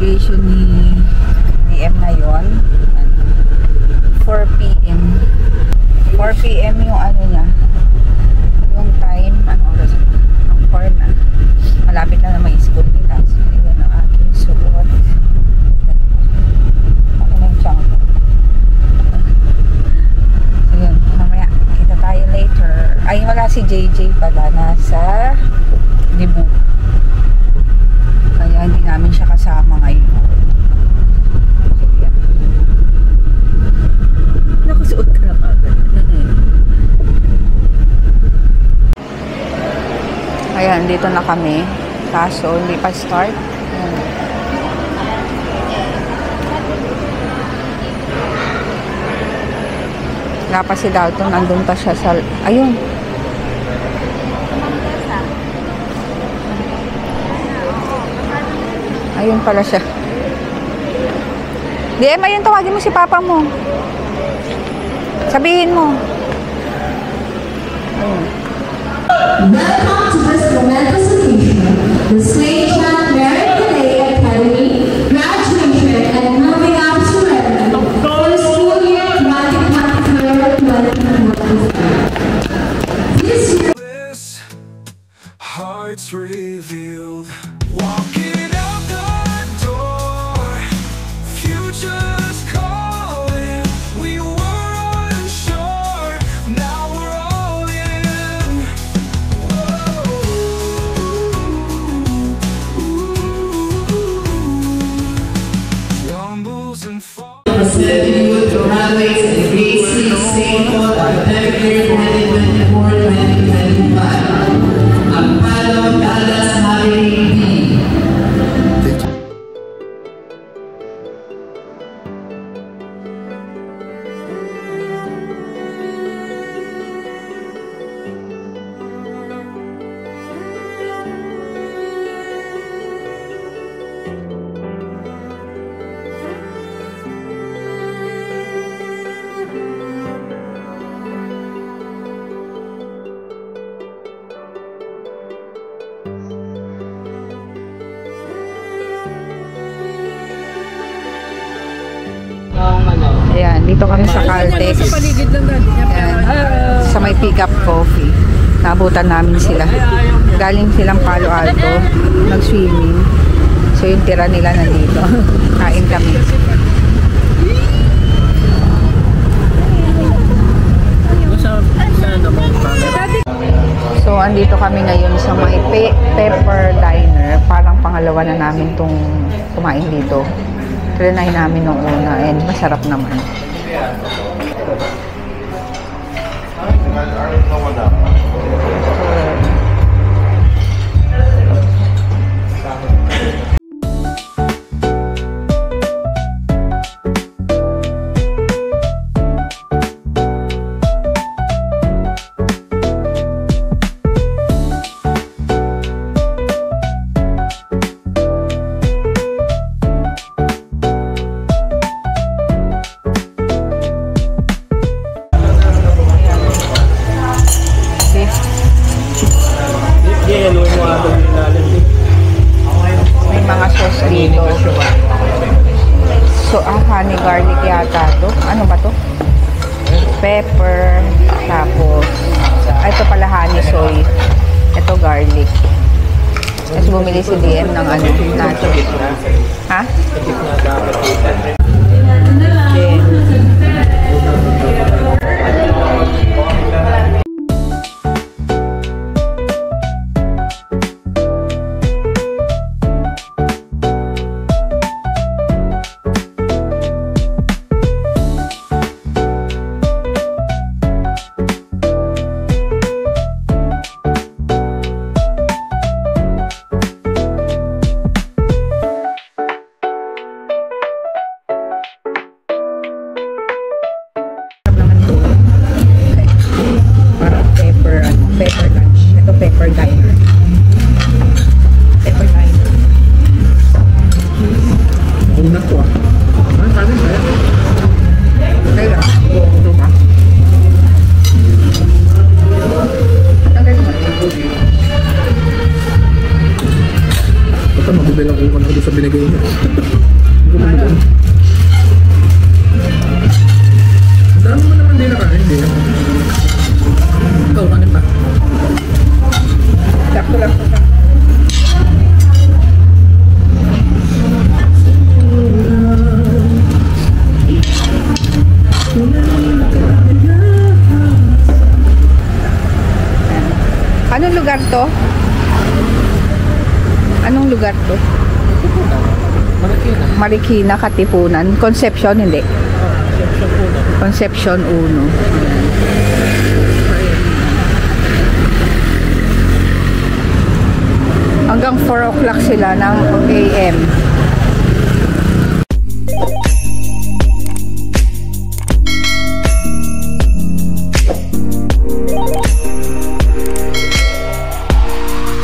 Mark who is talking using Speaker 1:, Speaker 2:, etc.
Speaker 1: investigation ni DM ngayon. 4 p.m. 4 p.m. yung ano niya. Yung time, ano oras? Ang 4 na. Malapit na may school nila. So, yun ang aking suot. Ako na yung chunk ko. So, yun. Mamaya, kita tayo later. Ay, wala si JJ pala. Nasa Cebu. Kaya hindi namin siya kasama ngayon. So, yan. Nakasuot ka na agad. Ayan, dito na kami. Kaso, hindi pa start. Wala pa si Dalton. Nandun pa siya sa... Ayun. Ayun pala siya. DM, ayun, tawagin mo si papa mo. Sabihin mo. Ayun.
Speaker 2: Welcome to this momentous occasion, the St. John Mary Calais Academy graduation and moving up to Redmond for the school year 2024-2025. This year,
Speaker 3: hearts revealed, walking out the door, futures calling. We were unsure, now we're all in. Rumbles and falls.
Speaker 4: Presenting with the graduates of BC St. Paul Academic Year 2024-2025. Apollo Dallas Maverick B.
Speaker 1: Ayan, dito kami sa Caltex. Ayan, sa may pick up coffee. Naabutan namin sila. Galing silang Palo Alto, nag-swimming. So yung tira nila nandito. Kain kami. So andito kami ngayon sa may Pepper Diner. Parang pangalawa na namin tong kumain dito. Trinay namin nung una and masarap naman. May mga sauce dito. So, honey garlic yata to. Ano ba to? Pepper. Tapos, ito pala honey soy. Ito garlic. Tapos bumili si DM ng ano, nacho. Ha?
Speaker 5: Ito, mabibilang ko na doon sa binigay niya. Hindi ko mabilang. Ang dami mo naman din nakain, hindi. Ikaw, kanin ba?
Speaker 1: Sakto lang po. Anong lugar to? Anong lugar to?
Speaker 5: Marikina.
Speaker 1: Marikina, Katipunan. Concepcion, hindi. Concepcion 1. Hanggang 4 o'clock sila ng AM.